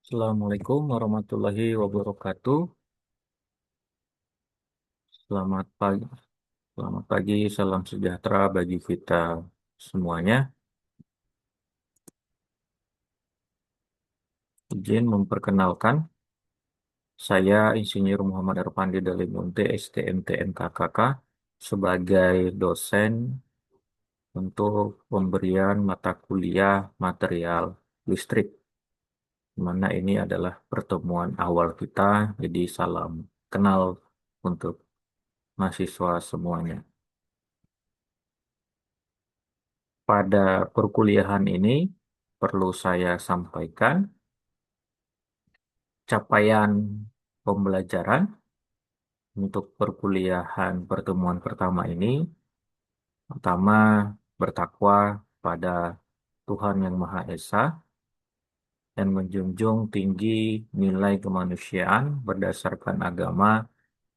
Assalamualaikum warahmatullahi wabarakatuh. Selamat pagi, selamat pagi, salam sejahtera bagi kita semuanya. Izin memperkenalkan, saya Insinyur Muhammad Arpandi Dalimunte, STMTN KKK, sebagai dosen untuk pemberian mata kuliah material listrik. Di mana ini adalah pertemuan awal kita, jadi salam kenal untuk mahasiswa semuanya. Pada perkuliahan ini perlu saya sampaikan capaian pembelajaran untuk perkuliahan pertemuan pertama ini. Pertama, bertakwa pada Tuhan Yang Maha Esa dan menjunjung tinggi nilai kemanusiaan berdasarkan agama,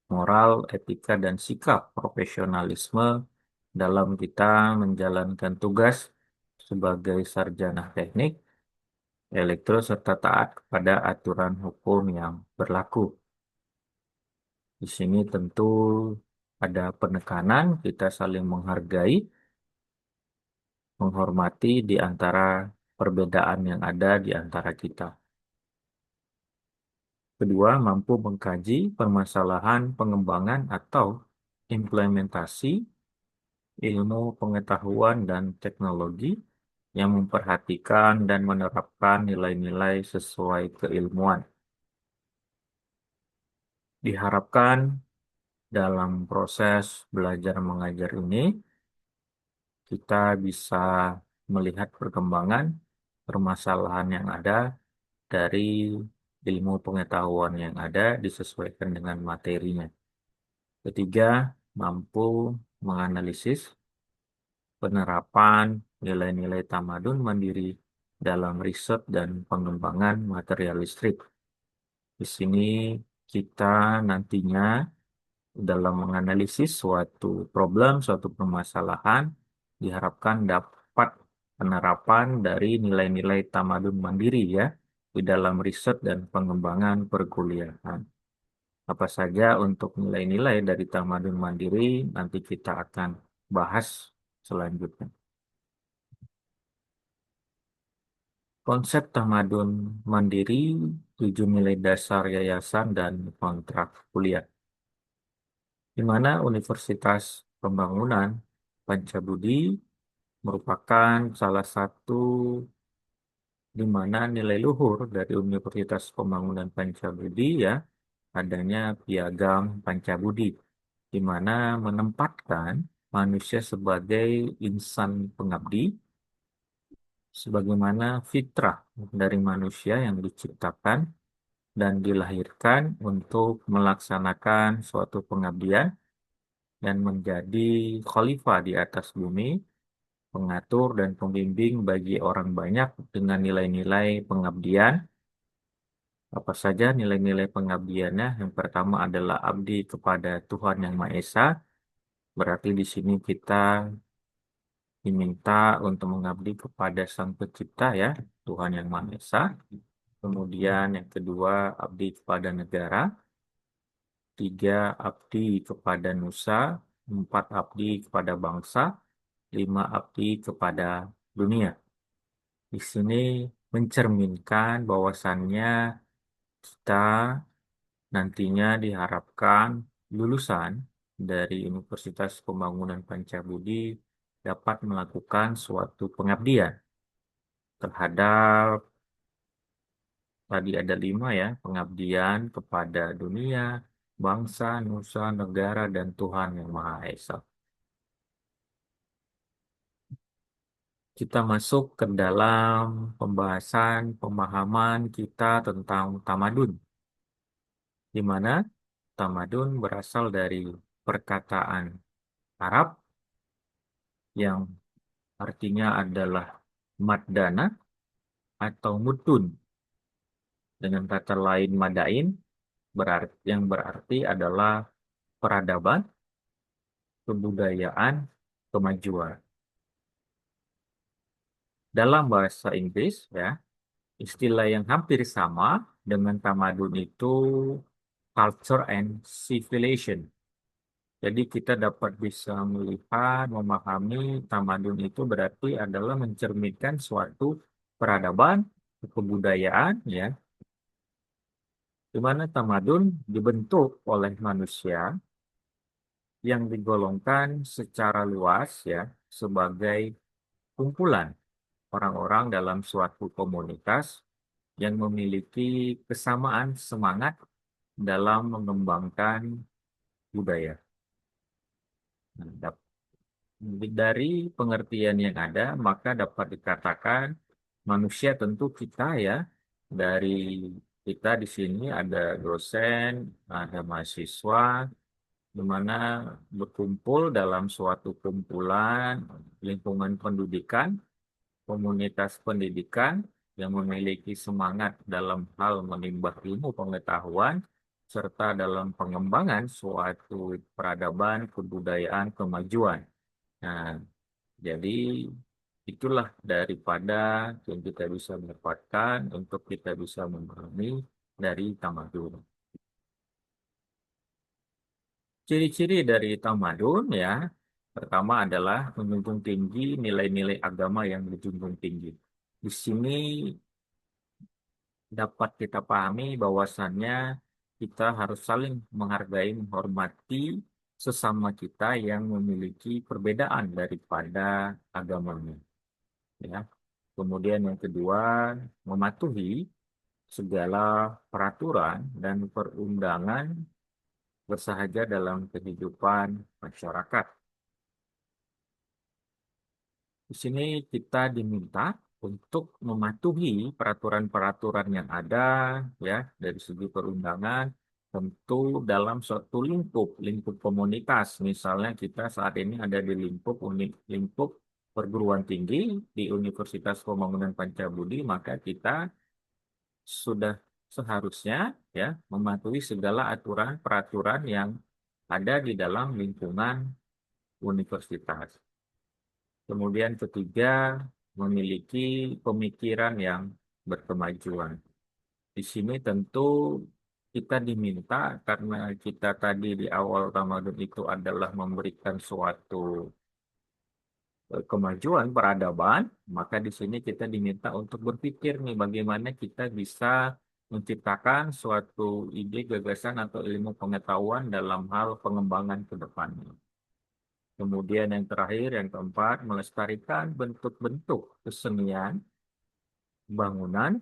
moral, etika, dan sikap profesionalisme dalam kita menjalankan tugas sebagai sarjana teknik elektro serta taat kepada aturan hukum yang berlaku. Di sini tentu ada penekanan, kita saling menghargai, menghormati di antara perbedaan yang ada di antara kita. Kedua, mampu mengkaji permasalahan pengembangan atau implementasi ilmu pengetahuan dan teknologi yang memperhatikan dan menerapkan nilai-nilai sesuai keilmuan. Diharapkan dalam proses belajar mengajar ini, kita bisa melihat perkembangan permasalahan yang ada dari ilmu pengetahuan yang ada disesuaikan dengan materinya. Ketiga, mampu menganalisis penerapan nilai-nilai tamadun mandiri dalam riset dan pengembangan material listrik. Di sini kita nantinya dalam menganalisis suatu problem, suatu permasalahan, diharapkan dapat penerapan dari nilai-nilai tamadun mandiri ya di dalam riset dan pengembangan perkuliahan. Apa saja untuk nilai-nilai dari tamadun mandiri nanti kita akan bahas selanjutnya. Konsep tamadun mandiri, 7 nilai dasar yayasan dan kontrak kuliah. Di mana Universitas Pembangunan Pancabudi merupakan salah satu di mana nilai luhur dari Universitas Pembangunan Pancabudi ya adanya Piagam Pancabudi di mana menempatkan manusia sebagai insan pengabdi sebagaimana fitrah dari manusia yang diciptakan dan dilahirkan untuk melaksanakan suatu pengabdian dan menjadi khalifah di atas bumi, pengatur dan pembimbing bagi orang banyak dengan nilai-nilai pengabdian. Apa saja nilai-nilai pengabdiannya? Yang pertama adalah abdi kepada Tuhan Yang Maha Esa. Berarti di sini kita diminta untuk mengabdi kepada Sang Pencipta ya, Tuhan Yang Maha Esa. Kemudian yang kedua, abdi kepada negara. Tiga, abdi kepada nusa. Empat, abdi kepada bangsa. Lima, abdi kepada dunia. Di sini mencerminkan bahwasannya kita nantinya diharapkan lulusan dari Universitas Pembangunan Pancabudi dapat melakukan suatu pengabdian terhadap tadi ada 5 ya, pengabdian kepada dunia, bangsa, nusa, negara, dan Tuhan Yang Maha Esa. Kita masuk ke dalam pembahasan pemahaman kita tentang tamadun, di mana tamadun berasal dari perkataan Arab yang artinya adalah madana atau mutun. Dengan kata lain madain yang berarti adalah peradaban, kebudayaan, kemajuan. Dalam bahasa Inggris ya, Istilah yang hampir sama dengan tamadun itu culture and civilization. Jadi kita dapat bisa melihat, memahami tamadun itu berarti adalah mencerminkan suatu peradaban, kebudayaan, ya, di mana tamadun dibentuk oleh manusia yang digolongkan secara luas, ya, sebagai kumpulan orang-orang dalam suatu komunitas yang memiliki kesamaan semangat dalam mengembangkan budaya. Nah, dari pengertian yang ada, maka dapat dikatakan manusia tentu kita, ya, dari kita di sini ada dosen, ada mahasiswa, di mana berkumpul dalam suatu kumpulan lingkungan pendidikan, komunitas pendidikan yang memiliki semangat dalam hal menimba ilmu pengetahuan, serta dalam pengembangan suatu peradaban, kebudayaan, kemajuan. Nah, jadi itulah daripada yang kita bisa dapatkan untuk kita bisa memahami dari tamadun. Ciri-ciri dari tamadun, ya, pertama adalah menjunjung tinggi nilai-nilai agama yang dijunjung tinggi. Di sini dapat kita pahami bahwasannya kita harus saling menghargai, menghormati sesama kita yang memiliki perbedaan daripada agamanya. Ya. Kemudian yang kedua, mematuhi segala peraturan dan perundangan bersahaja dalam kehidupan masyarakat. Di sini kita diminta untuk mematuhi peraturan-peraturan yang ada, ya, dari segi perundangan, tentu dalam suatu lingkup komunitas. Misalnya kita saat ini ada di lingkup perguruan tinggi di Universitas Pembangunan Pancabudi, maka kita sudah seharusnya, ya, mematuhi segala aturan peraturan yang ada di dalam lingkungan universitas. Kemudian ketiga, memiliki pemikiran yang berkemajuan. Di sini tentu kita diminta karena kita tadi di awal Ramadan itu adalah memberikan suatu kemajuan peradaban, maka di sini kita diminta untuk berpikir nih bagaimana kita bisa menciptakan suatu ide, gagasan atau ilmu pengetahuan dalam hal pengembangan ke depannya. Kemudian yang terakhir, yang keempat, melestarikan bentuk-bentuk kesenian bangunan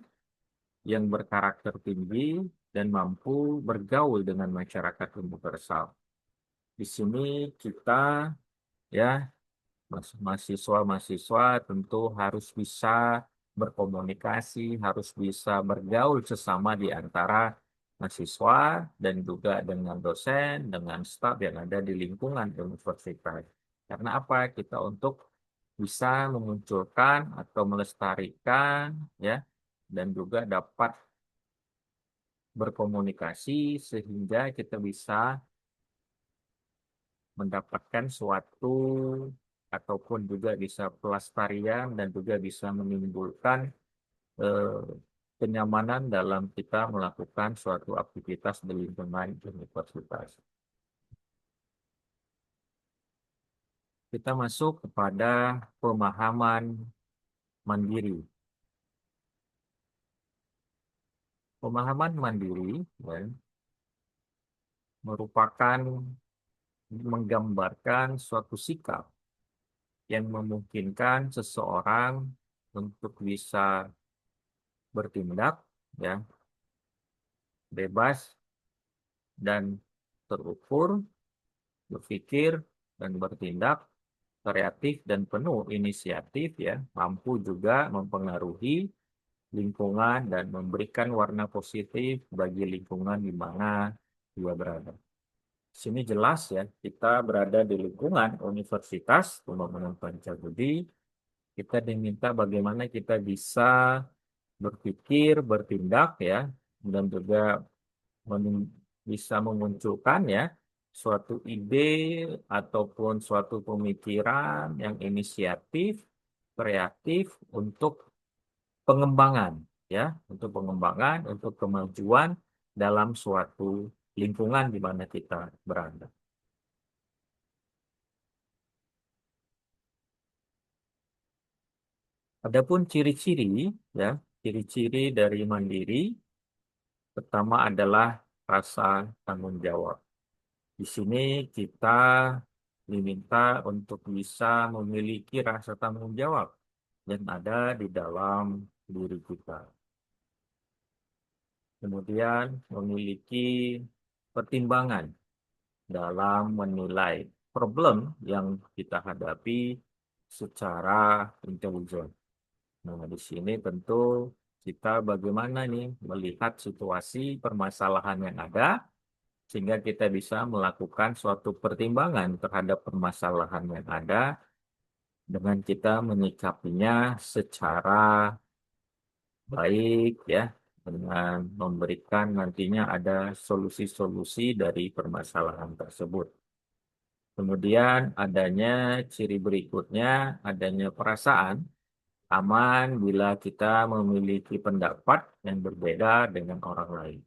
yang berkarakter tinggi dan mampu bergaul dengan masyarakat universal. Di sini kita, ya, mahasiswa-mahasiswa tentu harus bisa berkomunikasi, harus bisa bergaul sesama di antara mahasiswa dan juga dengan dosen, dengan staf yang ada di lingkungan universitas. Karena apa? Kita untuk bisa memunculkan atau melestarikan, ya, dan juga dapat berkomunikasi sehingga kita bisa mendapatkan suatu ataupun juga bisa pelestarian dan juga bisa menimbulkan eh, kenyamanan dalam kita melakukan suatu aktivitas di lingkungan universitas. Kita masuk kepada pemahaman mandiri. Pemahaman mandiri, ya, merupakan menggambarkan suatu sikap yang memungkinkan seseorang untuk bisa bertindak, ya, bebas dan terukur, berpikir dan bertindak kreatif dan penuh inisiatif, ya, mampu juga mempengaruhi lingkungan dan memberikan warna positif bagi lingkungan di mana dia berada. Sini jelas, ya, kita berada di lingkungan Universitas Pembangunan Pancabudi. Kita diminta bagaimana kita bisa berpikir, bertindak, ya, dan juga bisa memunculkan, ya, suatu ide ataupun suatu pemikiran yang inisiatif, kreatif untuk pengembangan. ya, untuk pengembangan, untuk kemajuan dalam suatu lingkungan di mana kita berada. Adapun ciri-ciri, ya, ciri-ciri dari mandiri pertama adalah rasa tanggung jawab. Di sini kita diminta untuk bisa memiliki rasa tanggung jawab yang ada di dalam diri kita. Kemudian memiliki pertimbangan dalam menilai problem yang kita hadapi secara intelijen. Nah, di sini tentu kita bagaimana nih melihat situasi permasalahan yang ada sehingga kita bisa melakukan suatu pertimbangan terhadap permasalahan yang ada dengan kita menyikapinya secara baik ya dengan memberikan nantinya ada solusi-solusi dari permasalahan tersebut. Kemudian adanya ciri berikutnya, adanya perasaan aman bila kita memiliki pendapat yang berbeda dengan orang lain.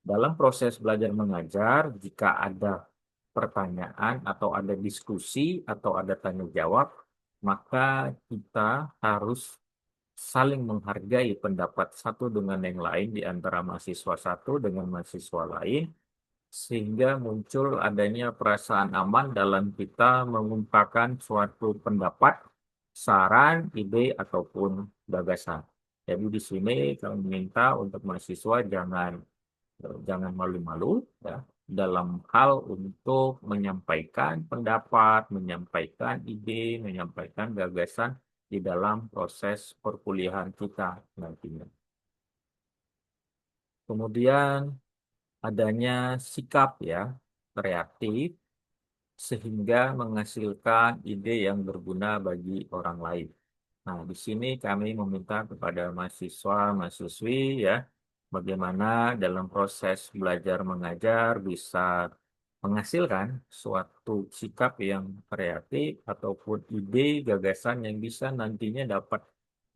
Dalam proses belajar mengajar, jika ada pertanyaan atau ada diskusi atau ada tanya jawab, maka kita harus saling menghargai pendapat satu dengan yang lain di antara mahasiswa satu dengan mahasiswa lain, sehingga muncul adanya perasaan aman dalam kita mengungkapkan suatu pendapat, saran, ide, ataupun gagasan. Jadi di sini kami minta untuk mahasiswa jangan malu-malu ya dalam hal untuk menyampaikan pendapat, menyampaikan ide, menyampaikan gagasan di dalam proses perkuliahan kita nantinya. Kemudian adanya sikap ya kreatif sehingga menghasilkan ide yang berguna bagi orang lain. Nah, di sini kami meminta kepada mahasiswa-mahasiswi ya, bagaimana dalam proses belajar mengajar bisa menghasilkan suatu sikap yang kreatif ataupun ide gagasan yang bisa nantinya dapat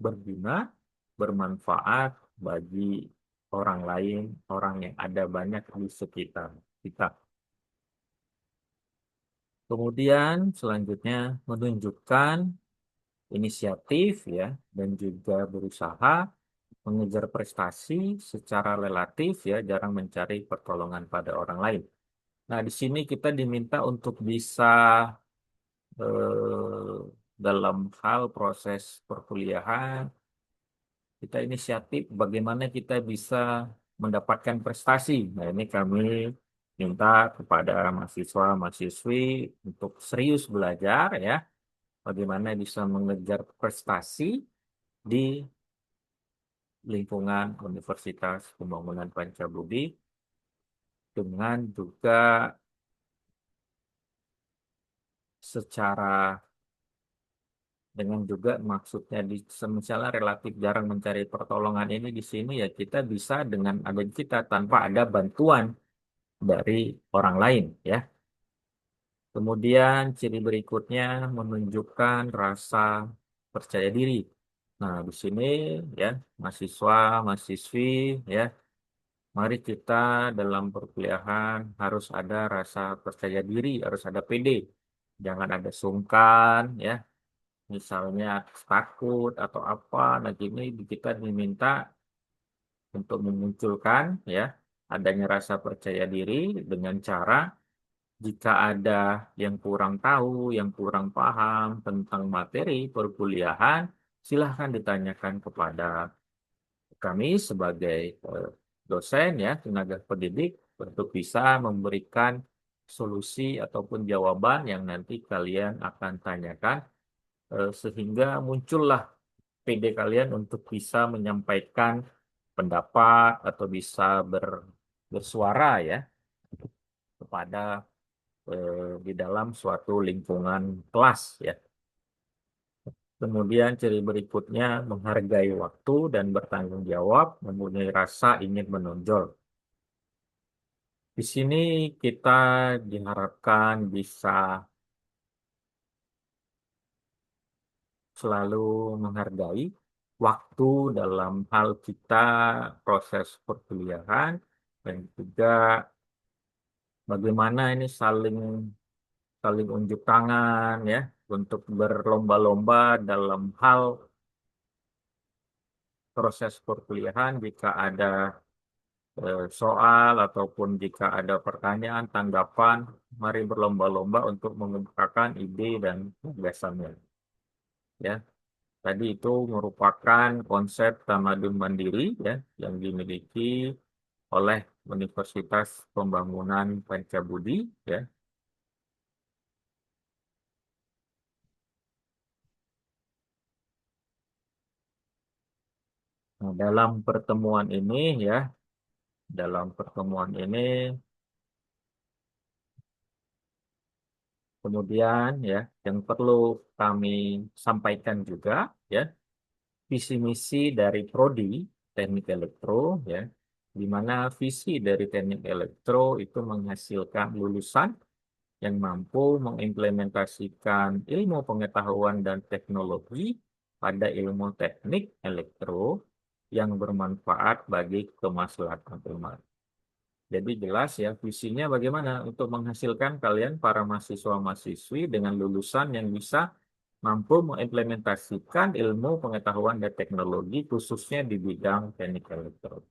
berguna, bermanfaat bagi orang lain, orang yang ada banyak di sekitar kita. Kemudian selanjutnya menunjukkan inisiatif ya dan juga berusaha mengejar prestasi secara relatif ya jarang mencari pertolongan pada orang lain. Nah, di sini kita diminta untuk bisa dalam hal proses perkuliahan kita inisiatif bagaimana kita bisa mendapatkan prestasi. Nah, ini kami minta kepada mahasiswa-mahasiswi untuk serius belajar ya bagaimana bisa mengejar prestasi di lingkungan Universitas Pembangunan Pancabudi dengan juga secara dengan juga maksudnya di misalnya relatif jarang mencari pertolongan ini di sini ya kita bisa dengan ada kita tanpa ada bantuan dari orang lain ya. Kemudian ciri berikutnya menunjukkan rasa percaya diri. Nah, di sini ya mahasiswa, mahasiswi ya mari kita dalam perkuliahan harus ada rasa percaya diri, harus ada PD. Jangan ada sungkan, ya. Misalnya takut atau apa. Nah, ini kita diminta untuk memunculkan ya adanya rasa percaya diri dengan cara jika ada yang kurang tahu, yang kurang paham tentang materi perkuliahan, silahkan ditanyakan kepada kami sebagai dosen ya, tenaga pendidik untuk bisa memberikan solusi ataupun jawaban yang nanti kalian akan tanyakan sehingga muncullah PD kalian untuk bisa menyampaikan pendapat atau bisa bersuara ya kepada di dalam suatu lingkungan kelas ya. Kemudian ciri berikutnya menghargai waktu dan bertanggung jawab, mempunyai rasa ingin menonjol. Di sini kita diharapkan bisa selalu menghargai. waktu dalam hal kita proses perkuliahan dan juga bagaimana ini saling saling unjuk tangan ya untuk berlomba-lomba dalam hal proses perkuliahan jika ada soal ataupun jika ada pertanyaan, tanggapan, mari berlomba-lomba untuk mengungkapkan ide dan gagasannya. Ya, tadi itu merupakan konsep tamadun mandiri ya yang dimiliki oleh Universitas Pembangunan Pancabudi ya. Nah, dalam pertemuan ini kemudian ya yang perlu kami sampaikan juga ya visi misi dari Prodi Teknik Elektro ya, di mana visi dari Teknik Elektro itu menghasilkan lulusan yang mampu mengimplementasikan ilmu pengetahuan dan teknologi pada ilmu teknik elektro yang bermanfaat bagi kemaslahatan umat. Jadi jelas ya visinya bagaimana untuk menghasilkan kalian para mahasiswa-mahasiswi dengan lulusan yang bisa mampu mengimplementasikan ilmu pengetahuan dan teknologi khususnya di bidang teknik elektro.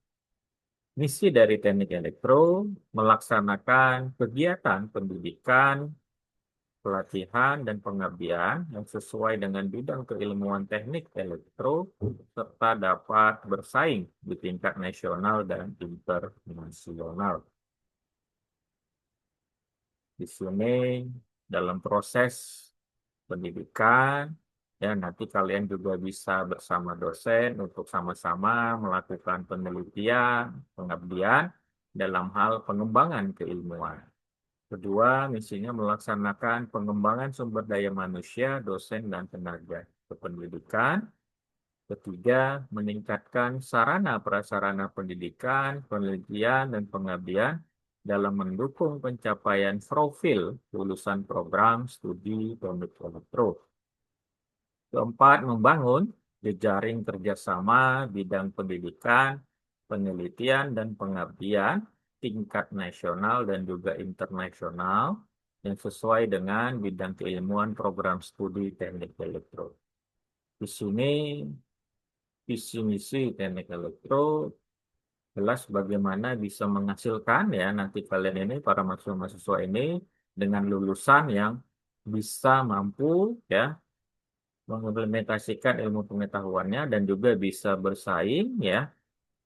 Misi dari teknik elektro melaksanakan kegiatan pendidikan, pelatihan, dan pengabdian yang sesuai dengan bidang keilmuan teknik elektro serta dapat bersaing di tingkat nasional dan internasional. Di sini dalam proses pendidikan, ya nanti kalian juga bisa bersama dosen untuk sama-sama melakukan penelitian, pengabdian dalam hal pengembangan keilmuan. Kedua, misinya melaksanakan pengembangan sumber daya manusia, dosen, dan tenaga kependidikan. Ketiga, meningkatkan sarana prasarana pendidikan, penelitian, dan pengabdian dalam mendukung pencapaian profil lulusan program studi teknik elektro. Keempat, membangun jejaring kerjasama bidang pendidikan, penelitian, dan pengabdian tingkat nasional dan juga internasional yang sesuai dengan bidang keilmuan program studi teknik elektro. Di sini visi misi teknik elektro jelas bagaimana bisa menghasilkan ya nanti kalian ini para mahasiswa-mahasiswa ini dengan lulusan yang bisa mampu ya mengimplementasikan ilmu pengetahuannya dan juga bisa bersaing ya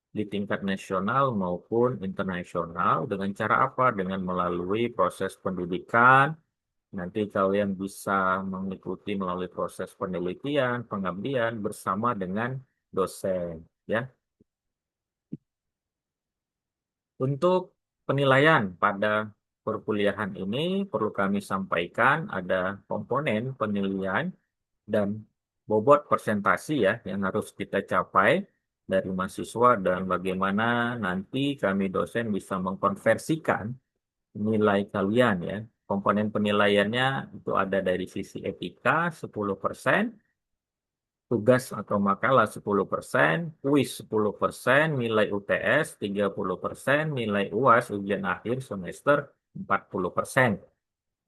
di tingkat nasional maupun internasional dengan cara apa? Dengan melalui proses pendidikan. Nanti kalian bisa mengikuti melalui proses penelitian, pengabdian bersama dengan dosen ya. Untuk penilaian pada perkuliahan ini perlu kami sampaikan ada komponen penilaian dan bobot presentasi ya yang harus kita capai dari mahasiswa dan bagaimana nanti kami dosen bisa mengkonversikan nilai kalian ya. Komponen penilaiannya itu ada dari sisi etika 10%, tugas atau makalah 10%, kuis 10%, nilai UTS 30%, nilai UAS ujian akhir semester 40%.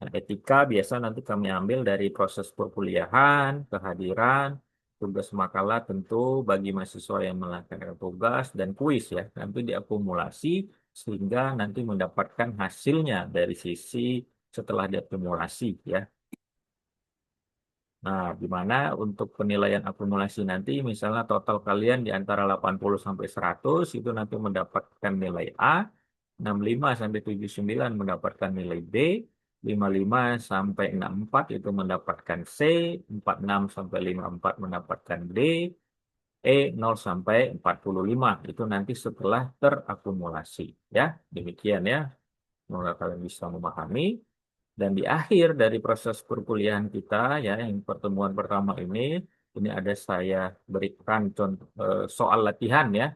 Nah, etika biasa nanti kami ambil dari proses perkuliahan, kehadiran, tugas makalah tentu bagi mahasiswa yang melakukan tugas dan kuis ya. Nanti diakumulasi sehingga nanti mendapatkan hasilnya dari sisi setelah diakumulasi ya. Nah, di mana untuk penilaian akumulasi nanti misalnya total kalian di antara 80 sampai 100 itu nanti mendapatkan nilai A, 65 sampai 79 mendapatkan nilai B, 55 sampai 64 itu mendapatkan C, 46 sampai 54 mendapatkan D, E 0 sampai 45 itu nanti setelah terakumulasi ya. Demikian ya. Semoga kalian bisa memahami. Dan di akhir dari proses perkuliahan kita ya yang pertemuan pertama ini ada saya berikan contoh soal latihan ya.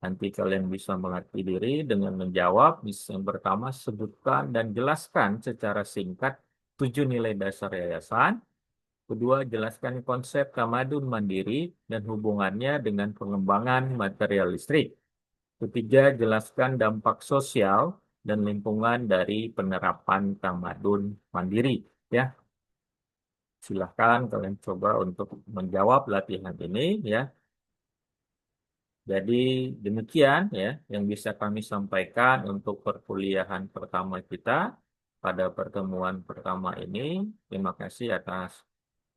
Nanti kalian bisa melatih diri dengan menjawab. Yang pertama sebutkan dan jelaskan secara singkat 7 nilai dasar yayasan. Kedua, jelaskan konsep tamadun mandiri dan hubungannya dengan pengembangan material listrik. Ketiga, jelaskan dampak sosial dan lingkungan dari penerapan tamadun mandiri. Ya, silahkan kalian coba untuk menjawab latihan ini ya. Jadi demikian ya yang bisa kami sampaikan untuk perkuliahan pertama kita pada pertemuan pertama ini. Terima kasih atas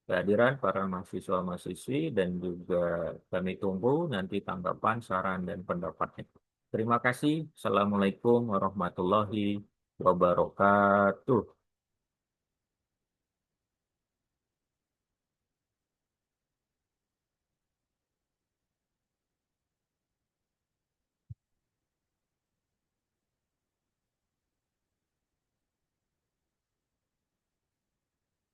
kehadiran para mahasiswa-mahasiswi dan juga kami tunggu nanti tanggapan, saran, dan pendapatnya. Terima kasih. Assalamualaikum warahmatullahi wabarakatuh.